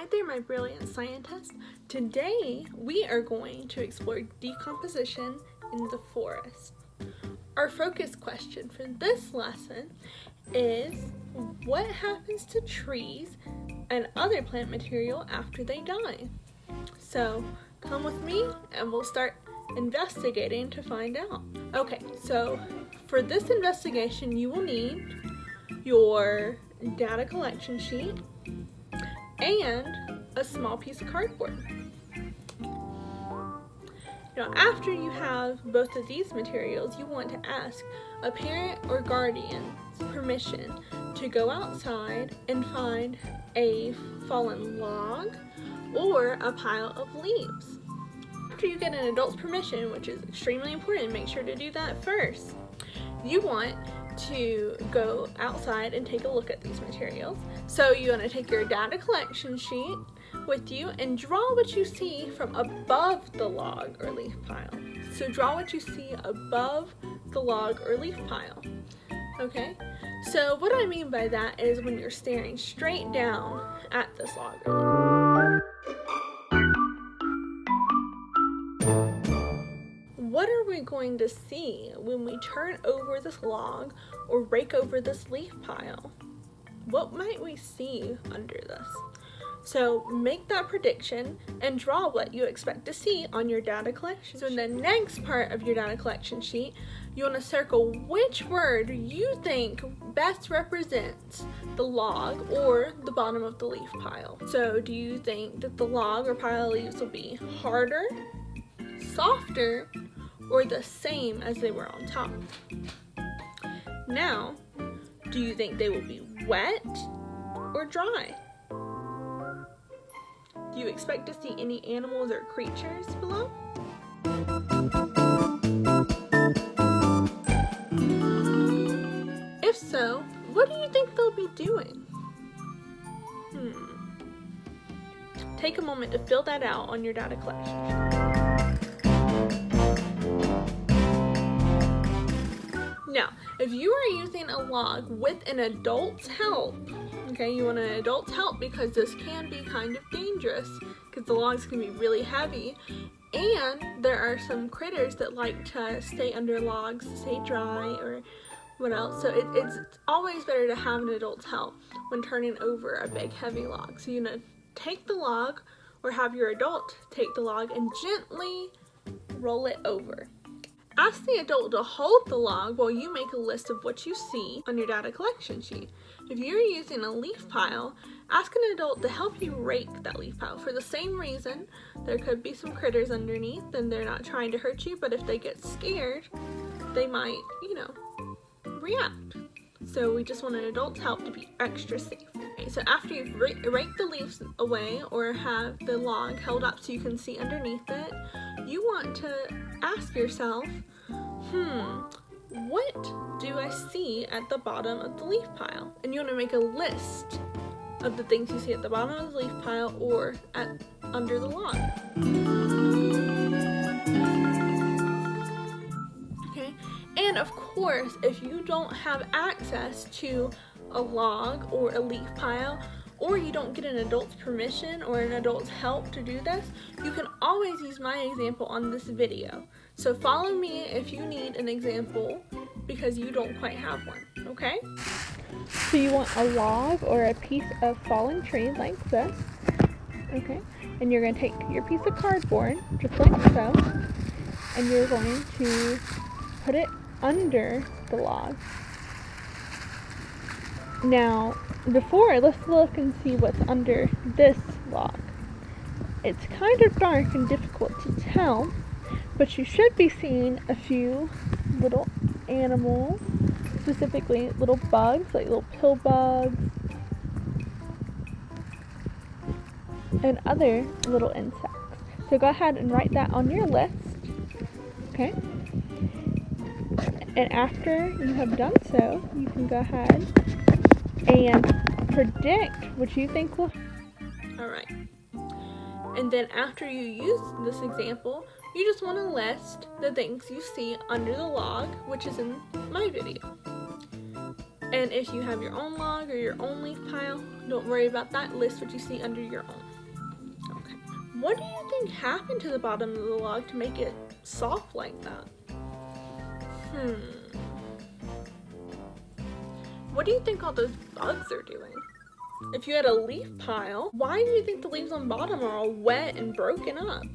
Hi there, my brilliant scientists. Today we are going to explore decomposition in the forest. Our focus question for this lesson is what happens to trees and other plant material after they die? So come with me and we'll start investigating to find out. Okay, so for this investigation you will need your data collection sheet and a small piece of cardboard. Now, after you have both of these materials, you want to ask a parent or guardian's permission to go outside and find a fallen log or a pile of leaves. After you get an adult's permission, which is extremely important, make sure to do that first. You want to go outside and take a look at these materials. So you want to take your data collection sheet with you and draw what you see from above the log or leaf pile. So draw what you see above the log or leaf pile. Okay? So what I mean by that is when you're staring straight down at this log or leaf. What are we going to see when we turn over this log or rake over this leaf pile? What might we see under this? So make that prediction and draw what you expect to see on your data collection. So in the next part of your data collection sheet, you want to circle which word you think best represents the log or the bottom of the leaf pile. So do you think that the log or pile of leaves will be harder, softer, or the same as they were on top? Now, do you think they will be wet or dry? Do you expect to see any animals or creatures below? If so, what do you think they'll be doing? Take a moment to fill that out on your data collection. Now, if you are using a log with an adult's help, okay, you want an adult's help because this can be kind of dangerous because the logs can be really heavy and there are some critters that like to stay under logs, stay dry, or what else. So it's always better to have an adult's help when turning over a big heavy log. So you want to take the log or have your adult take the log and gently roll it over. Ask the adult to hold the log while you make a list of what you see on your data collection sheet. If you're using a leaf pile, ask an adult to help you rake that leaf pile. For the same reason, there could be some critters underneath and they're not trying to hurt you, but if they get scared, they might, react. So we just want an adult's help to be extra safe. Okay, so after you've raked the leaves away or have the log held up so you can see underneath it, you want to ask yourself, what do I see at the bottom of the leaf pile? And you want to make a list of the things you see at the bottom of the leaf pile or under the log. Okay, and of course, if you don't have access to a log or a leaf pile, or you don't get an adult's permission or an adult's help to do this, you can always use my example on this video. So follow me if you need an example because you don't quite have one, okay? So you want a log or a piece of fallen tree like this, okay? And you're going to take your piece of cardboard, just like so, and you're going to put it under the log. Now, let's look and see what's under this log. It's kind of dark and difficult to tell, but you should be seeing a few little animals, specifically little bugs, like little pill bugs, and other little insects. So go ahead and write that on your list, okay? And after you have done so, you can go ahead and predict what you think will. Alright. And then after you use this example, you just want to list the things you see under the log, which is in my video. And if you have your own log or your own leaf pile, don't worry about that. List what you see under your own. what do you think happened to the bottom of the log to make it soft like that? What do you think all those bugs are doing? If you had a leaf pile, why do you think the leaves on bottom are all wet and broken up?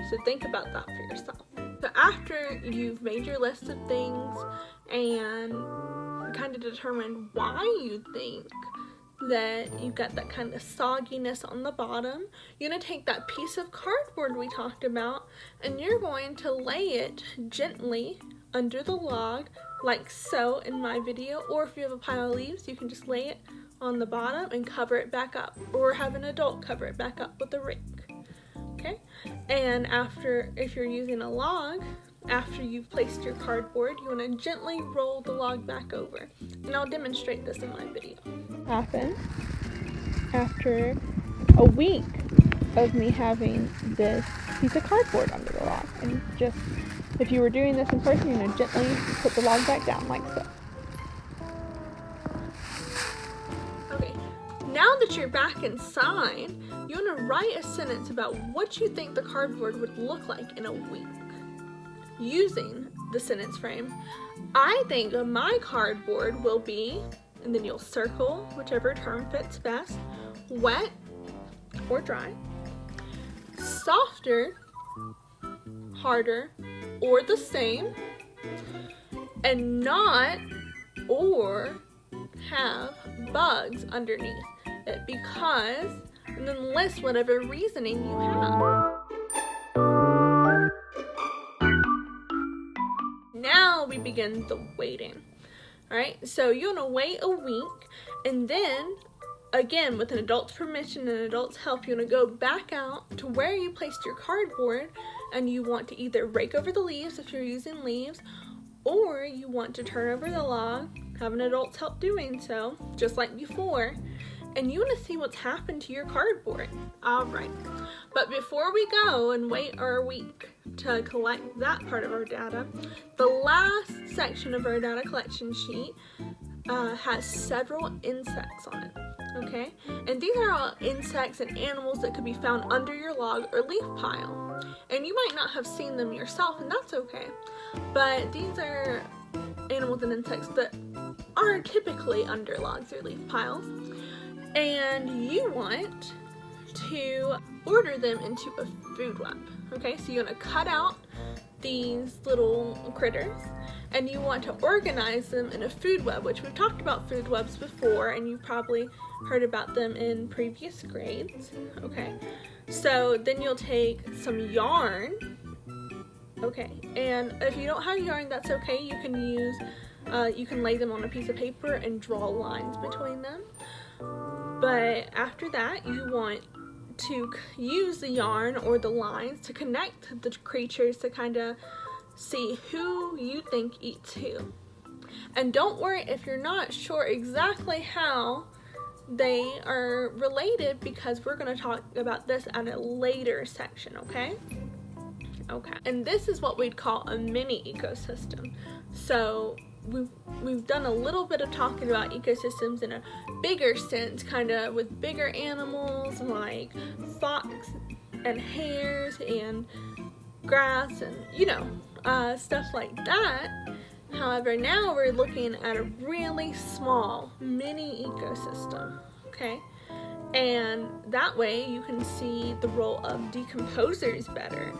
So think about that for yourself. So after you've made your list of things and kind of determined why you think that you've got that kind of sogginess on the bottom, you're going to take that piece of cardboard we talked about and you're going to lay it gently under the log like so in my video, or if you have a pile of leaves you can just lay it on the bottom and cover it back up, or have an adult cover it back up with a rake. Okay, and after, if you're using a log, after you've placed your cardboard, you want to gently roll the log back over. And I'll demonstrate this in my video. Happen after a week of me having this piece of cardboard under the log. And just, if you were doing this in person, you're going to gently put the log back down like so. Okay, now that you're back inside, you want to write a sentence about what you think the cardboard would look like in a week. Using the sentence frame, I think my cardboard will be, and then you'll circle whichever term fits best, wet or dry, softer, harder, or the same, and not or have bugs underneath it because, and then list whatever reasoning you have. Now we begin the waiting. Alright, so you want to wait a week, and then again with an adult's permission and an adult's help, you want to go back out to where you placed your cardboard, and you want to either rake over the leaves if you're using leaves, or you want to turn over the log, have an adult's help doing so, just like before, and you want to see what's happened to your cardboard. Alright, but before we go and wait our week to collect that part of our data, the last section of our data collection sheet has several insects on it, okay? And these are all insects and animals that could be found under your log or leaf pile. And you might not have seen them yourself, and that's okay. But these are animals and insects that are typically under logs or leaf piles. And you want to order them into a food web. Okay, so you want to cut out these little critters and you want to organize them in a food web, which we've talked about food webs before and you've probably heard about them in previous grades. Okay, so then you'll take some yarn. Okay, and if you don't have yarn, that's okay. You can use, you can lay them on a piece of paper and draw lines between them. But after that, you want to use the yarn or the lines to connect the creatures to kind of see who you think eats who. And don't worry if you're not sure exactly how they are related, because we're going to talk about this at a later section, okay? Okay. And this is what we'd call a mini ecosystem. So we've done a little bit of talking about ecosystems in a bigger sense, kind of with bigger animals like fox and hares and grass and, you know, stuff like that. However, now we're looking at a really small mini ecosystem, okay? And that way you can see the role of decomposers better,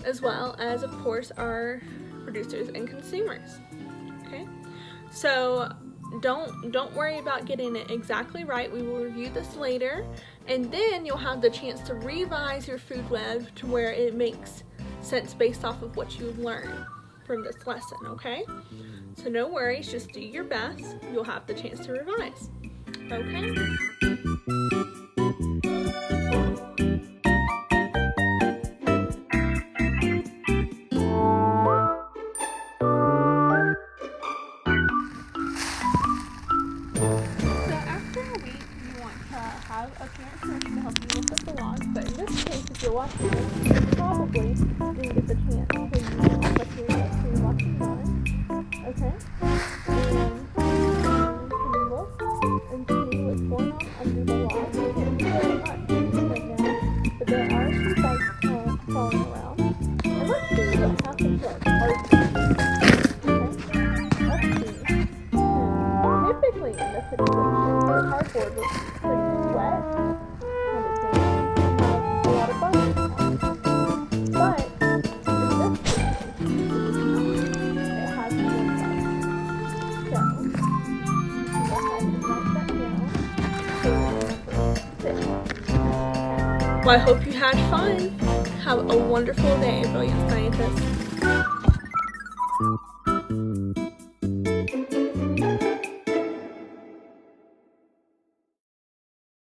as well as, of course, our producers and consumers. Okay, so don't worry about getting it exactly right. We will review this later, and then you'll have the chance to revise your food web to where it makes sense based off of what you've learned from this lesson, okay? So no worries, just do your best. You'll have the chance to revise, okay? If you're watching this, you probably didn't get the chance to use what you're watching on, okay? And you can look and see what's going on Well, I hope you had fun. Have a wonderful day, brilliant scientists.